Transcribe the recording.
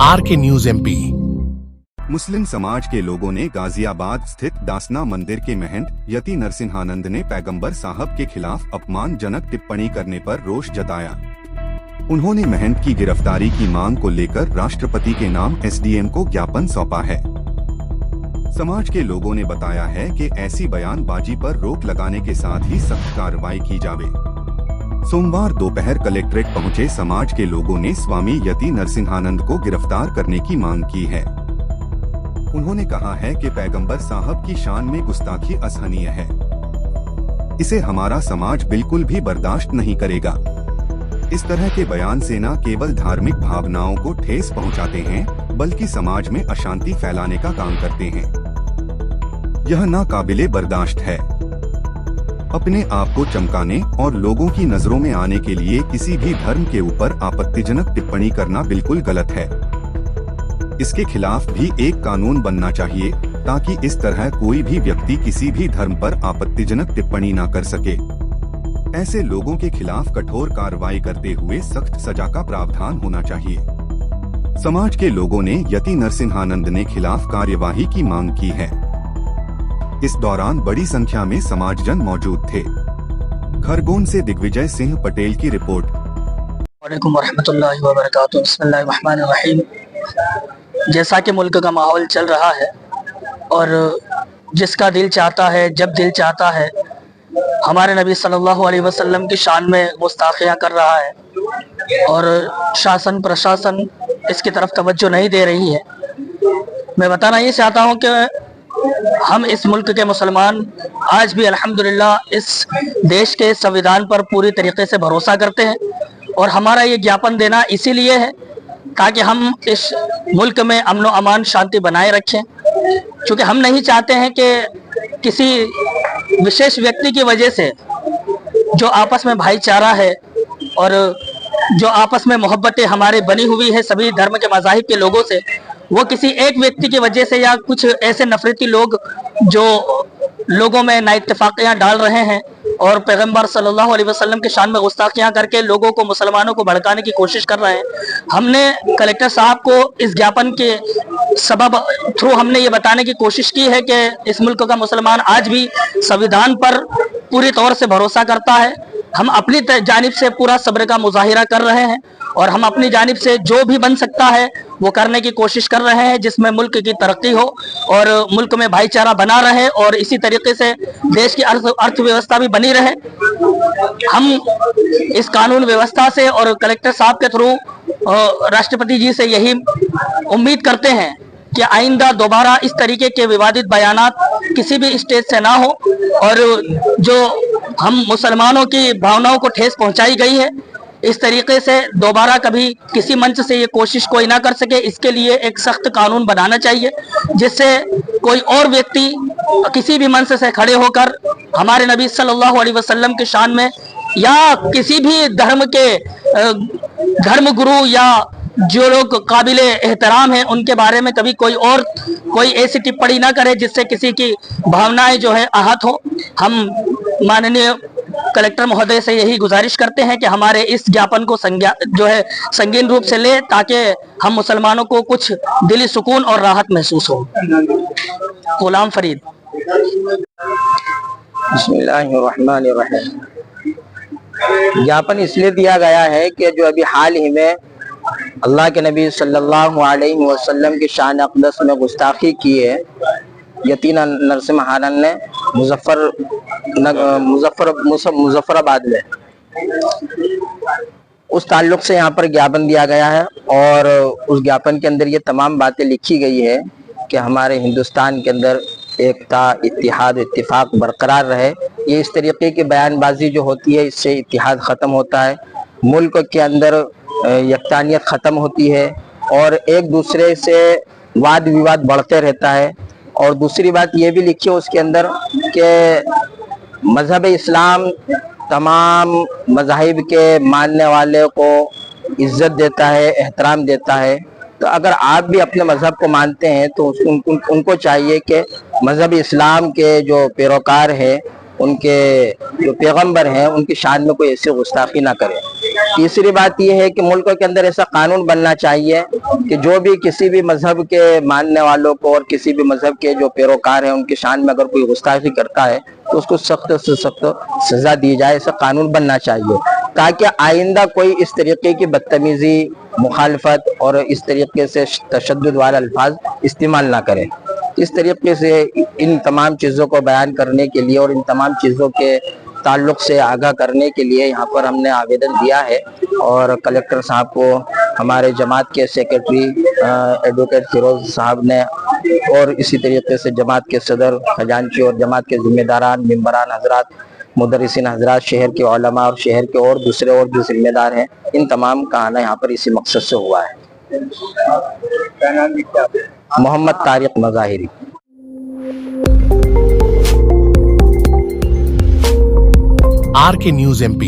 RK News MP। मुस्लिम समाज के लोगों ने गाजियाबाद स्थित दासना मंदिर के महंत यति नरसिंहानंद ने पैगंबर साहब के खिलाफ अपमानजनक टिप्पणी करने पर रोष जताया। उन्होंने महंत की गिरफ्तारी की मांग को लेकर राष्ट्रपति के नाम SDM को ज्ञापन सौंपा है। समाज के लोगों ने बताया है कि ऐसी बयानबाजी पर रोक लगाने के साथ ही सख्त कार्रवाई की जावे। सोमवार दोपहर कलेक्ट्रेट पहुंचे समाज के लोगों ने स्वामी यति नरसिंहानंद को गिरफ्तार करने की मांग की है। उन्होंने कहा है कि पैगंबर साहब की शान में गुस्ताखी असहनीय है। इसे हमारा समाज बिल्कुल भी बर्दाश्त नहीं करेगा। इस तरह के बयान से न केवल धार्मिक भावनाओं को ठेस पहुंचाते हैं, बल्कि समाज में अशांति फैलाने का काम करते हैं। यह नाकाबिले बर्दाश्त है। अपने आप को चमकाने और लोगों की नजरों में आने के लिए किसी भी धर्म के ऊपर आपत्तिजनक टिप्पणी करना बिल्कुल गलत है। इसके खिलाफ भी एक कानून बनना चाहिए ताकि इस तरह कोई भी व्यक्ति किसी भी धर्म पर आपत्तिजनक टिप्पणी न कर सके। ऐसे लोगों के खिलाफ कठोर कार्रवाई करते हुए सख्त सजा का प्रावधान होना चाहिए। समाज के लोगों ने यति नरसिंहानंद ने खिलाफ कार्यवाही की मांग की है। इस दौरान बड़ी संख्या में समाजजन मौजूद थे। खरगोन से दिग्विजय सिंह पटेल की रिपोर्ट। वालेकुम रहमतुल्लाहि व बरकातुहू। बिस्मिल्लाहिर रहमानिर रहीम। जैसा कि मुल्क का माहौल चल रहा है और जिसका दिल चाहता है, जब दिल चाहता है, हमारे नबी सल्लल्लाहु अलैहि वसल्लम की शान में गुस्ताखियाँ कर रहा है और शासन प्रशासन इसकी तरफ तवज्जो नहीं दे रही है। मैं बताना ये चाहता हूँ कि हम इस मुल्क के मुसलमान आज भी अल्हम्दुलिल्लाह इस देश के संविधान पर पूरी तरीके से भरोसा करते हैं और हमारा ये ज्ञापन देना इसीलिए है ताकि हम इस मुल्क में अमन व अमान शांति बनाए रखें, क्योंकि हम नहीं चाहते हैं कि किसी विशेष व्यक्ति की वजह से जो आपस में भाईचारा है और जो आपस में मोहब्बतें हमारे बनी हुई है सभी धर्म के मज़ाहिब के लोगों से, वो किसी एक व्यक्ति की वजह से या कुछ ऐसे नफरती लोग जो लोगों में नाइत्तेफाकियाँ डाल रहे हैं और पैगंबर सल्लल्लाहु अलैहि वसल्लम के शान में गुस्ताखियाँ करके लोगों को, मुसलमानों को भड़काने की कोशिश कर रहे हैं। हमने कलेक्टर साहब को इस ज्ञापन के सबब थ्रू हमने ये बताने की कोशिश की है कि इस मुल्क का मुसलमान आज भी संविधान पर पूरी तौर से भरोसा करता है। हम अपनी जानिब से पूरा सब्र का मुजाहिरा कर रहे हैं और हम अपनी जानिब से जो भी बन सकता है वो करने की कोशिश कर रहे हैं, जिसमें मुल्क की तरक्की हो और मुल्क में भाईचारा बना रहे और इसी तरीके से देश की अर्थव्यवस्था भी बनी रहे। हम इस कानून व्यवस्था से और कलेक्टर साहब के थ्रू राष्ट्रपति जी से यही उम्मीद करते हैं कि आइंदा दोबारा इस तरीके के विवादित बयानात किसी भी स्टेज से ना हो और जो हम मुसलमानों की भावनाओं को ठेस पहुंचाई गई है इस तरीके से दोबारा कभी किसी मंच से ये कोशिश कोई ना कर सके। इसके लिए एक सख्त कानून बनाना चाहिए जिससे कोई और व्यक्ति किसी भी मंच से खड़े होकर हमारे नबी सल्लल्लाहु अलैहि वसल्लम की शान में या किसी भी धर्म के धर्म गुरु या जो लोग काबिले एहतराम हैं उनके बारे में कभी कोई ऐसी टिप्पणी ना करे जिससे किसी की भावनाएं जो है आहत हो। हम माननीय कलेक्टर महोदय से यही गुजारिश करते हैं कि हमारे इस ज्ञापन को संगीन रूप से ले ताकि हम मुसलमानों को कुछ दिली सुकून और राहत महसूस हो। गुलाम फरीद। बिस्मिल्लाहिर्रहमानिर्रहीम। ज्ञापन इसलिए दिया गया है कि जो अभी हाल ही में अल्लाह के नबी सल्लल्लाहु अलैहि वसल्लम की शान अक़दस में गुस्ताखी की है यति नरसिंहानंद ने मुजफ्फराबाद में, उस ताल्लुक से यहाँ पर ज्ञापन दिया गया है और उस ज्ञापन के अंदर ये तमाम बातें लिखी गई है कि हमारे हिंदुस्तान के अंदर एकता, इत्तिहाद, इत्तिफाक बरकरार रहे। ये इस तरीके की बयानबाजी जो होती है इससे इत्तिहाद ख़त्म होता है, मुल्क के अंदर यकतानियत ख़त्म होती है और एक दूसरे से वाद विवाद बढ़ते रहता है। और दूसरी बात ये भी लिखी है उसके अंदर कि मज़हब इस्लाम तमाम मज़ाहिब के मानने वाले को इज़्ज़त देता है, एहतराम देता है। तो अगर आप भी अपने मज़हब को मानते हैं तो उनको चाहिए कि मज़हब इस्लाम के जो पैरोकार हैं, उनके जो पैगंबर हैं, उनकी शान में कोई ऐसी गुस्ताखी ना करें। तीसरी बात यह है कि मुल्कों के अंदर ऐसा कानून बनना चाहिए कि जो भी किसी भी मजहब के मानने वालों को और किसी भी मजहब के जो पैरोकार हैं उनकी शान में अगर कोई गुस्ताखी करता है तो उसको सख्त से सख्त सजा दी जाए, ऐसा कानून बनना चाहिए ताकि आइंदा कोई इस तरीके की बदतमीजी, मुखालफत और इस तरीके से तशद्दुद वाला अल्फाज इस्तेमाल ना करें। इस तरीके से इन तमाम चीज़ों को बयान करने के लिए और इन तमाम चीज़ों के ताल्लुक से आगाह करने के लिए यहाँ पर हमने आवेदन दिया है और कलेक्टर साहब को हमारे जमात के सेक्रेटरी एडवोकेट फिरोज साहब ने और इसी तरीके से जमात के सदर खजांची और जमात के जिम्मेदारान, मेंबरान हजरात, मुदर्रिसीन हजरात, शहर के उलमा और शहर के और दूसरे और भी जिम्मेदार हैं, इन तमाम का आना यहाँ पर इसी मकसद से हुआ है। Mohammad Tariq मज़ाहिरी। RK News MP